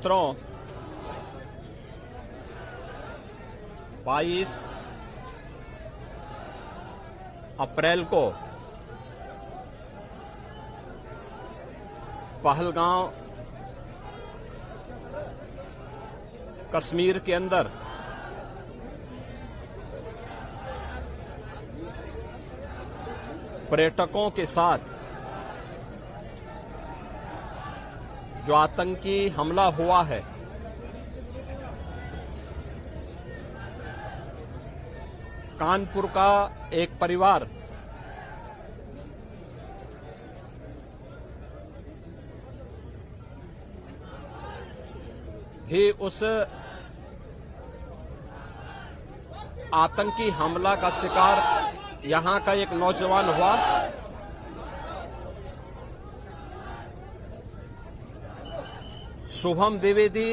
मित्रों, 22 अप्रैल को पहलगांव कश्मीर के अंदर पर्यटकों के साथ जो आतंकी हमला हुआ है, कानपुर का एक परिवार भी उस आतंकी हमला का शिकार यहां का एक नौजवान हुआ। शुभम द्विवेदी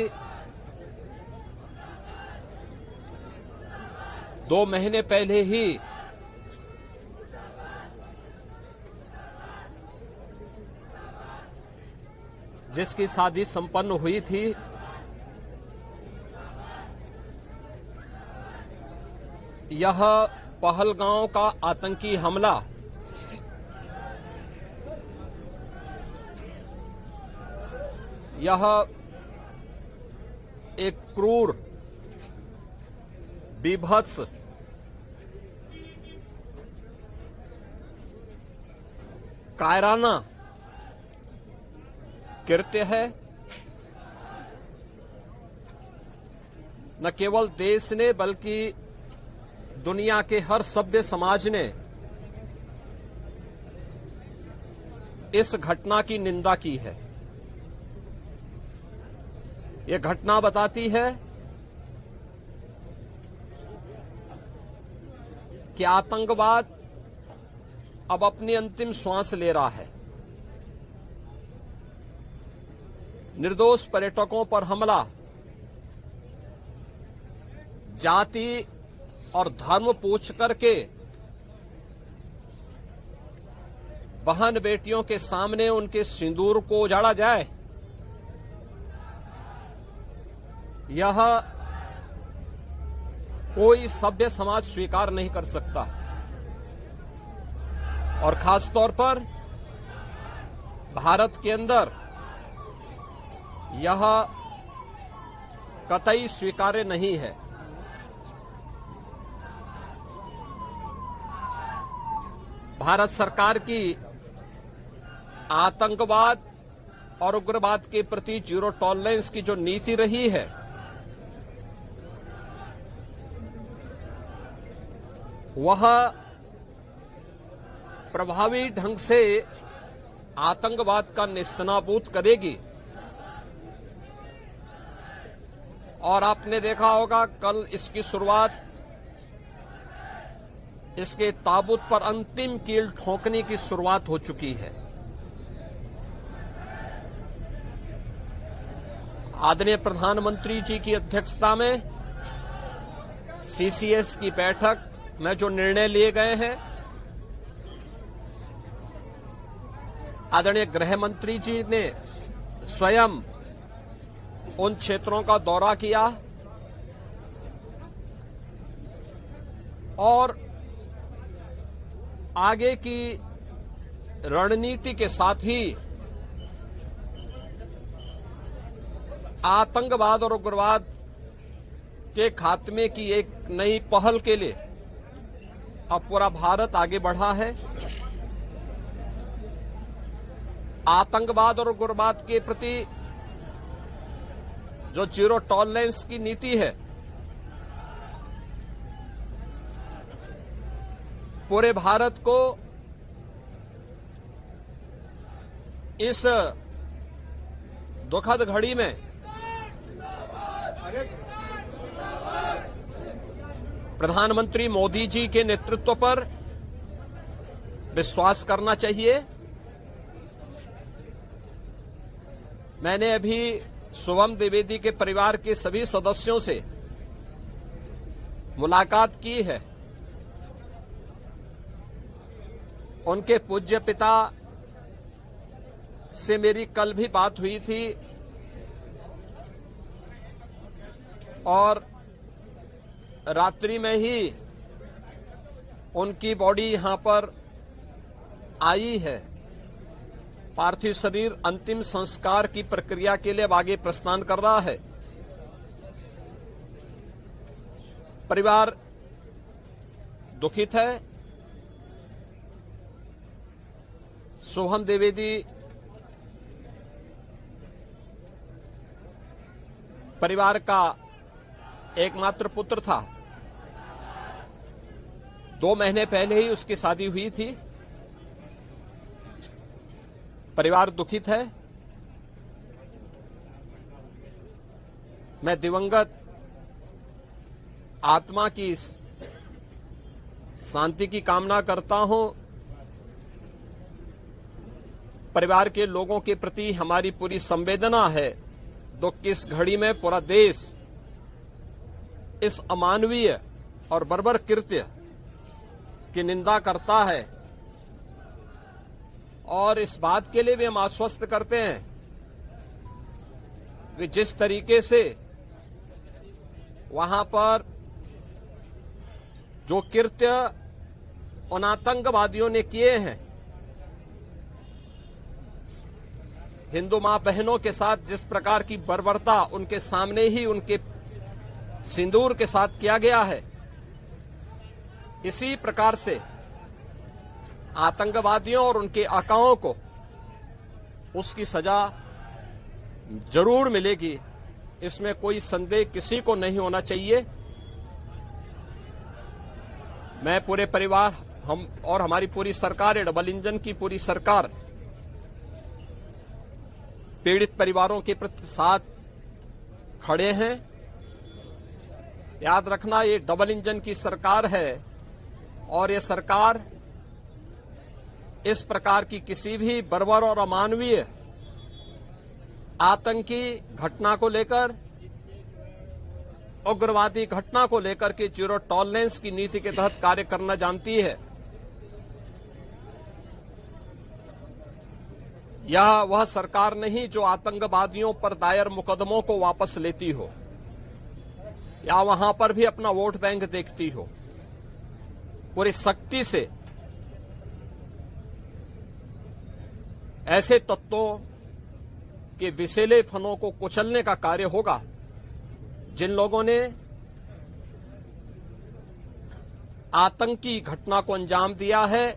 2 महीने पहले ही जिसकी शादी संपन्न हुई थी, यह पहलगांव का आतंकी हमला यह एक क्रूर, बीभत्स, कायराना कृत्य है। न केवल देश ने बल्कि दुनिया के हर सभ्य समाज ने इस घटना की निंदा की है। यह घटना बताती है कि आतंकवाद अब अपनी अंतिम श्वास ले रहा है। निर्दोष पर्यटकों पर हमला जाति और धर्म पूछ करके बहन बेटियों के सामने उनके सिंदूर को उजाड़ा जाए, यह कोई सभ्य समाज स्वीकार नहीं कर सकता। और खास तौर पर भारत के अंदर यह कतई स्वीकार्य नहीं है। भारत सरकार की आतंकवाद और उग्रवाद के प्रति जीरो टॉलरेंस की जो नीति रही है, वह प्रभावी ढंग से आतंकवाद का नेस्तनाबूद करेगी। और आपने देखा होगा, कल इसकी शुरुआत, इसके ताबूत पर अंतिम कील ठोकने की शुरुआत हो चुकी है। आदरणीय प्रधानमंत्री जी की अध्यक्षता में सीसीएस की बैठक में जो निर्णय लिए गए हैं, आदरणीय गृह मंत्री जी ने स्वयं उन क्षेत्रों का दौरा किया और आगे की रणनीति के साथ ही आतंकवाद और उग्रवाद के खात्मे की एक नई पहल के लिए अब पूरा भारत आगे बढ़ा है। आतंकवाद और उग्रवाद के प्रति जो जीरो टॉलरेंस की नीति है, पूरे भारत को इस दुखद घड़ी में प्रधानमंत्री मोदी जी के नेतृत्व पर विश्वास करना चाहिए। मैंने अभी शुभम द्विवेदी के परिवार के सभी सदस्यों से मुलाकात की है। उनके पूज्य पिता से मेरी कल भी बात हुई थी। और रात्रि में ही उनकी बॉडी यहां पर आई है। पार्थिव शरीर अंतिम संस्कार की प्रक्रिया के लिए अब आगे प्रस्थान कर रहा है। परिवार दुखित है। सोहम द्विवेदी परिवार का एकमात्र पुत्र था। 2 महीने पहले ही उसकी शादी हुई थी। परिवार दुखित है। मैं दिवंगत आत्मा की शांति की कामना करता हूं। परिवार के लोगों के प्रति हमारी पूरी संवेदना है। दुख की इस घड़ी में पूरा देश इस अमानवीय और बर्बर कृत्य की निंदा करता है और इस बात के लिए भी हम आश्वस्त करते हैं कि जिस तरीके से वहां पर जो कृत्य उन आतंकवादियों ने किए हैं, हिंदू मां बहनों के साथ जिस प्रकार की बर्बरता उनके सामने ही उनके सिंदूर के साथ किया गया है, इसी प्रकार से आतंकवादियों और उनके आकाओं को उसकी सजा जरूर मिलेगी। इसमें कोई संदेह किसी को नहीं होना चाहिए। मैं पूरे परिवार, हम और हमारी पूरी सरकार, डबल इंजन की पूरी सरकार पीड़ित परिवारों के प्रति साथ खड़े हैं। याद रखना, ये डबल इंजन की सरकार है और ये सरकार इस प्रकार की किसी भी बर्बर और अमानवीय आतंकी घटना को लेकर, उग्रवादी घटना को लेकर के जीरो टॉलरेंस की नीति के तहत कार्य करना जानती है। यह वह सरकार नहीं जो आतंकवादियों पर दायर मुकदमों को वापस लेती हो या वहां पर भी अपना वोट बैंक देखती हो। पूरी सख्ती से ऐसे तत्वों के विषैले फनों को कुचलने का कार्य होगा जिन लोगों ने आतंकी घटना को अंजाम दिया है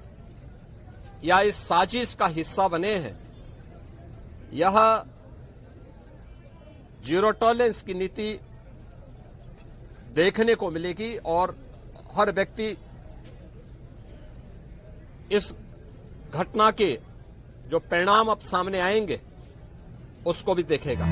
या इस साजिश का हिस्सा बने हैं। यह जीरो टॉलरेंस की नीति देखने को मिलेगी और हर व्यक्ति इस घटना के जो परिणाम अब सामने आएंगे उसको भी देखेगा।